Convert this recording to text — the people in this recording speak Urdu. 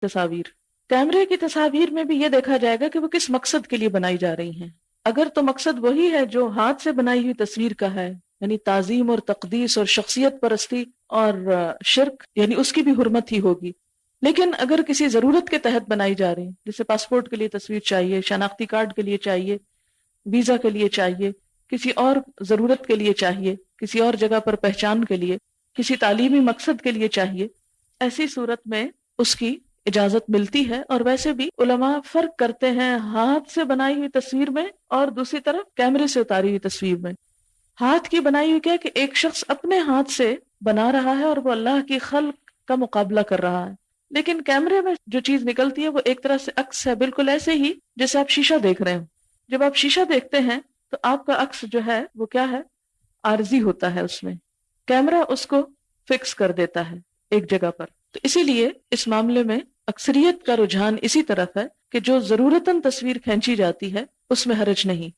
تصاویر. کیمرے کی تصاویر میں بھی یہ دیکھا جائے گا کہ وہ کس مقصد کے لیے بنائی جا رہی ہیں. اگر تو مقصد وہی ہے جو ہاتھ سے بنائی ہوئی تصویر کا ہے، یعنی تعظیم اور تقدیس اور شخصیت پرستی اور شرک، یعنی اس کی بھی حرمت ہی ہوگی. لیکن اگر کسی ضرورت کے تحت بنائی جا رہی، جیسے پاسپورٹ کے لیے تصویر چاہیے، شناختی کارڈ کے لیے چاہیے، ویزا کے لیے چاہیے، کسی اور ضرورت کے لیے چاہیے، کسی اور جگہ پر پہچان کے لیے، کسی تعلیمی مقصد کے لیے چاہیے، ایسی صورت میں اس کی اجازت ملتی ہے. اور ویسے بھی علماء فرق کرتے ہیں ہاتھ سے بنائی ہوئی تصویر میں اور دوسری طرف کیمرے سے اتاری ہوئی تصویر میں. ہاتھ کی بنائی ہوئی کیا کہ ایک شخص اپنے ہاتھ سے بنا رہا ہے اور وہ اللہ کی خلق کا مقابلہ کر رہا ہے. لیکن کیمرے میں جو چیز نکلتی ہے وہ ایک طرح سے عکس ہے، بالکل ایسے ہی جیسے آپ شیشہ دیکھ رہے ہو. جب آپ شیشہ دیکھتے ہیں تو آپ کا عکس جو ہے وہ کیا ہے، عارضی ہوتا ہے. اس میں کیمرہ اس کو فکس کر دیتا ہے ایک جگہ پر. تو اسی لیے اس معاملے میں اکثریت کا رجحان اسی طرف ہے کہ جو ضرورتاً تصویر کھینچی جاتی ہے اس میں حرج نہیں.